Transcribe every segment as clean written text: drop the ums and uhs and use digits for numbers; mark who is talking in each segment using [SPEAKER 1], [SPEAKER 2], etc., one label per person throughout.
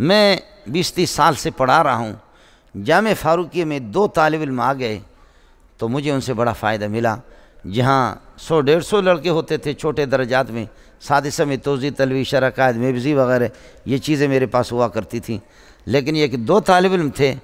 [SPEAKER 1] میں 20-30 سال سے پڑھا رہا ہوں، جامعہ فاروقیہ میں 2 طالب علم آ گئے تو مجھے ان سے بڑا فائدہ ملا۔ جہاں 100-150 لڑکے ہوتے تھے چھوٹے درجات میں، سادسہ میں توضیح، تلوی، شرح، قائد، میبزی وغیرہ یہ چیزیں میرے پاس ہوا کرتی تھیں، لیکن یہ کہ 2 طالب علم تھے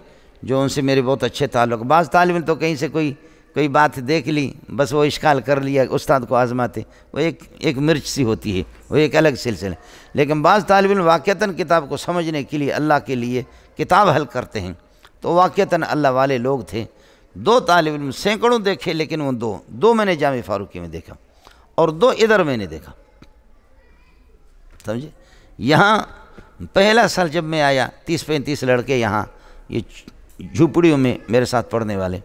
[SPEAKER 1] جو ان سے میرے بہت اچھے تعلق۔ بعض طالب علم تو کہیں سے کوئی بات دیکھ لی، بس وہ اشکال کر لیا، استاد کو آزماتے، وہ ایک مرچ سی ہوتی ہے، وہ ایک الگ سلسلہ۔ لیکن بعض طالب علم واقعتاً کتاب کو سمجھنے کے لیے اللہ کے لیے کتاب حل کرتے ہیں، تو واقعتاً اللہ والے لوگ تھے۔ 2 طالب علم سینکڑوں دیکھے، لیکن وہ دو میں نے جامعہ فاروقیہ میں دیکھا اور 2 ادھر میں نے دیکھا، سمجھے۔ یہاں پہلا سال جب میں آیا 30-35 لڑکے یہاں یہ جھوپڑیوں میں میرے ساتھ پڑھنے والے،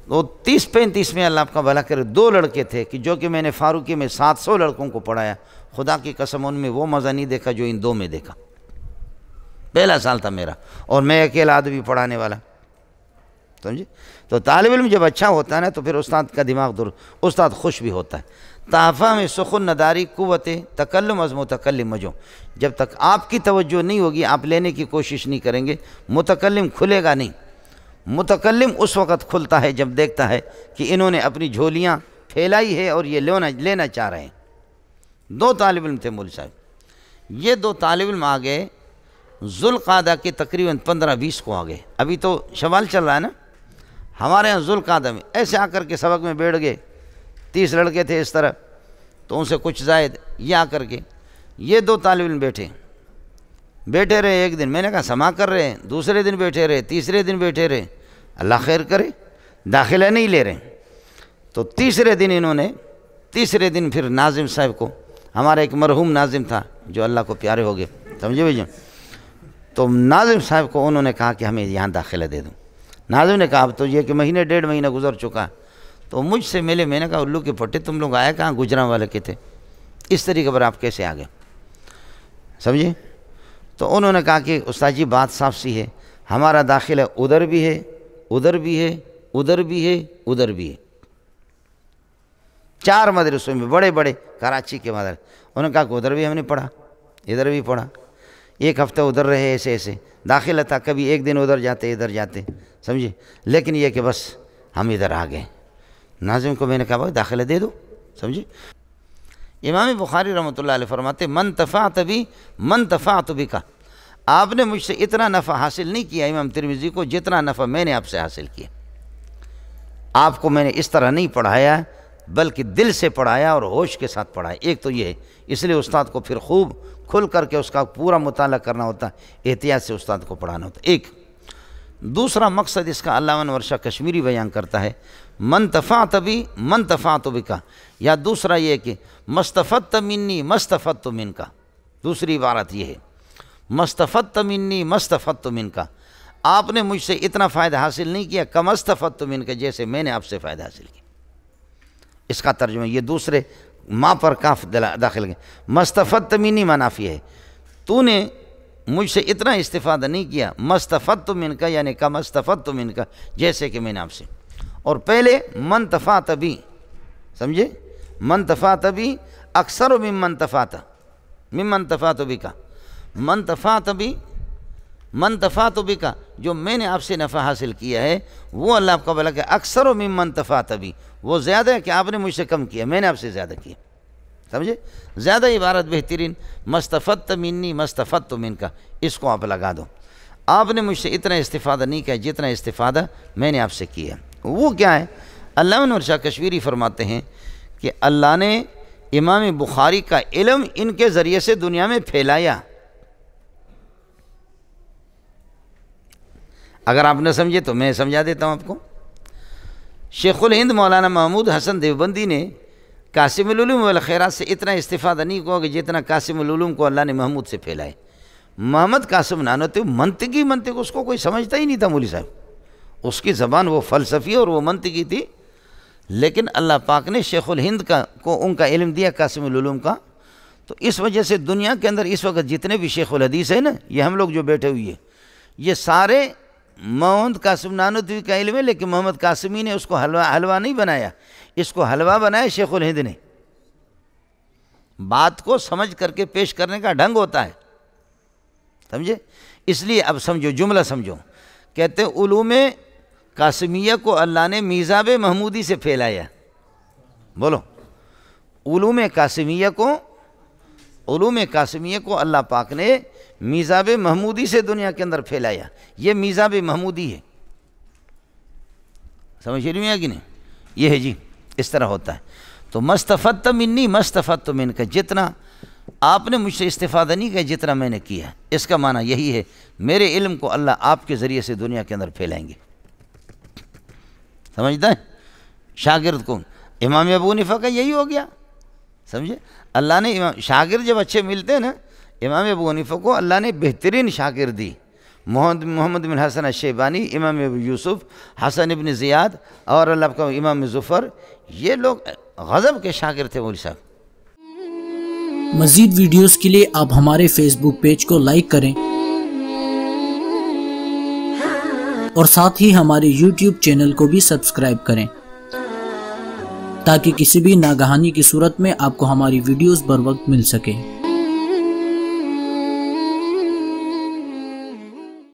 [SPEAKER 1] تو 30-35 میں اللہ آپ کا بھلا کرے 2 لڑکے تھے کہ جو کہ میں نے فاروقیہ میں 700 لڑکوں کو پڑھایا، خدا کی قسم ان میں وہ مزہ نہیں دیکھا جو ان 2 میں دیکھا۔ پہلا سال تھا میرا اور میں اکیلا آدمی پڑھانے والا، سمجھے۔ تو طالب علم جب اچھا ہوتا ہے نا تو پھر استاد کا دماغ استاد خوش بھی ہوتا ہے۔ تحفہ میں سخن نداری قوت تکلم از متکلم مجو، جب تک آپ کی توجہ نہیں ہوگی آپ لینے کی کوشش نہیں کریں گے، متکلم کھلے گا نہیں۔ متکلم اس وقت کھلتا ہے جب دیکھتا ہے کہ انہوں نے اپنی جھولیاں پھیلائی ہے اور یہ لینا چاہ رہے ہیں۔ 2 طالب علم تھے مول صاحب، یہ 2 طالب علم آ گئے ذوالقعدہ کے تقریباً 15-20 کو آ گئے۔ ابھی تو شوال چل رہا ہے نا، ہمارے یہاں ذوالقعدہ میں ایسے آ کر کے سبق میں بیٹھ گئے، 30 لڑکے تھے اس طرح، تو ان سے کچھ زائد یہ آ کر کے یہ 2 طالب علم بیٹھے رہے۔ ایک دن میں نے کہا سما کر رہے ہیں، دوسرے دن بیٹھے رہے، تیسرے دن بیٹھے رہے، اللہ خیر کرے، داخلہ نہیں لے رہے۔ تو تیسرے دن پھر ناظم صاحب کو، ہمارا ایک مرحوم ناظم تھا جو اللہ کو پیارے ہو گئے، سمجھے بھائی جان، تو ناظم صاحب کو انہوں نے کہا کہ ہمیں یہاں داخلہ دے دوں۔ ناظم نے کہا اب تو یہ کہ 1.5 مہینہ گزر چکا، تو مجھ سے ملے، میں نے کہا الو کے پٹے تم لوگ آئے کہاں، گجراں والے کے تھے، اس طریقے پر آپ کیسے آ گئے، سمجھے۔ تو انہوں نے کہا کہ استاد جی بات صاف سی ہے، ہمارا داخلہ ادھر بھی ہے، ادھر بھی ہے، ادھر بھی ہے، ادھر بھی ہے، 4 مدرسوں میں بڑے کراچی کے مدرسے۔ انہوں نے کہا کہ ادھر بھی ہم نے پڑھا، ادھر بھی پڑھا، 1 ہفتہ ادھر رہے، ایسے داخلہ تھا، کبھی ایک دن ادھر جاتے ادھر جاتے، سمجھے، لیکن یہ کہ بس ہم ادھر آ گئے۔ ناظم کو میں نے کہا بھائی داخلہ دے دو، سمجھے۔ امام بخاری رحمۃ اللہ علیہ فرماتے من تفعت بی من تفعت بک، آپ نے مجھ سے اتنا نفع حاصل نہیں کیا امام ترمذی کو جتنا نفع میں نے آپ سے حاصل کیا۔ آپ کو میں نے اس طرح نہیں پڑھایا بلکہ دل سے پڑھایا اور ہوش کے ساتھ پڑھایا۔ ایک تو یہ ہے، اس لیے استاد کو پھر خوب کھل کر کے اس کا پورا مطالعہ کرنا ہوتا ہے، احتیاط سے استاد کو پڑھانا ہوتا ہے۔ ایک دوسرا مقصد اس کا علامہ انور شاہ کشمیری بیان کرتا ہے، من تفعت بی من تفعت بک، یا دوسرا یہ کہ مستفدت منی مستفدت منک، دوسری عبارت یہ ہے مستفدت منی مستفدت منک، آپ نے مجھ سے اتنا فائدہ حاصل نہیں کیا کم استفدت منک، جیسے میں نے آپ سے فائدہ حاصل کیا۔ اس کا ترجمہ یہ دوسرے ماں پر کاف داخل گئے، مستفدت منی منافی ہے، تو نے مجھ سے اتنا استفادہ نہیں کیا، مستفدت منک یعنی کم استفدت منک، جیسے کہ میں نے آپ سے۔ اور پہلے من تفعت بی، سمجھے، من تفعت بی اکثر ممن تفعت ممن تفعت بک، من تفعت بی من تفعت بک، جو میں نے آپ سے نفع حاصل کیا ہے وہ اللہ آپ کا بھلا کہ اکثر ممن تفعت بی، وہ زیادہ ہے کہ آپ نے مجھ سے کم کیا، میں نے آپ سے زیادہ کیا، سمجھے۔ زیادہ عبارت بہترین مستفدت منی مستفدت منک، اس کو آپ لگا دو، آپ نے مجھ سے اتنا استفادہ نہیں کیا جتنا استفادہ میں نے آپ سے کیا۔ وہ کیا ہے؟ علامہ انور شاہ کشمیری فرماتے ہیں کہ اللہ نے امام بخاری کا علم ان کے ذریعے سے دنیا میں پھیلایا۔ اگر آپ نہ سمجھے تو میں سمجھا دیتا ہوں آپ کو۔ شیخ الہند مولانا محمود حسن دیوبندی نے قاسم العلوم والخیرات سے اتنا استفادہ نہیں کیا کہ جتنا قاسم العلوم کو اللہ نے محمود سے پھیلائے۔ محمد قاسم نانوتوی منطق اس کو کوئی سمجھتا ہی نہیں تھا مولوی صاحب، اس کی زبان وہ فلسفی اور وہ منطقی تھی، لیکن اللہ پاک نے شیخ الہند کو ان کا علم دیا قاسم العلوم کا، تو اس وجہ سے دنیا کے اندر اس وقت جتنے بھی شیخ الحدیث ہیں نا، یہ ہم لوگ جو بیٹھے ہوئے ہیں، یہ سارے محمد قاسم نانوتوی کا علم ہے، لیکن محمد قاسمی نے اس کو حلوہ نہیں بنایا، اس کو حلوہ بنایا شیخ الہند نے۔ بات کو سمجھ کر کے پیش کرنے کا ڈھنگ ہوتا ہے، سمجھے؟ اس لیے اب سمجھو جملہ سمجھو، کہتے ہیں علوم قاسمیہ کو اللہ نے میزاب محمودی سے پھیلایا. بولو، علوم قاسمیہ کو اللہ پاک نے میزاب محمودی سے دنیا کے اندر پھیلایا. یہ میزاب محمودی ہے، سمجھ رہی ہیں کہ نہیں؟ یہ ہے جی، اس طرح ہوتا ہے. تو مستفدت منی مستفدت منک، جتنا آپ نے مجھ سے استفادہ نہیں کیا جتنا میں نے کیا. اس کا معنی یہی ہے میرے علم کو اللہ آپ کے ذریعے سے دنیا کے اندر پھیلائیں گے. سمجھتا ہے؟ شاگرد کو امام ابو حنیفہ کا یہی ہو گیا. سمجھے؟ اللہ نے شاگرد جب اچھے ملتے ہیں نا، امام ابو حنیفہ کو اللہ نے بہترین شاگرد دی. محمد بن حسن الشیبانی، امام ابو یوسف، حسن ابن زیاد اور اللہ کا امام ظفر، یہ لوگ غضب کے شاگرد تھے مولوی صاحب.
[SPEAKER 2] مزید ویڈیوز کے لیے آپ ہمارے فیس بک پیج کو لائک کریں اور ساتھ ہی ہمارے یوٹیوب چینل کو بھی سبسکرائب کریں تاکہ کسی بھی ناگہانی کی صورت میں آپ کو ہماری ویڈیوز بر وقت مل سکے.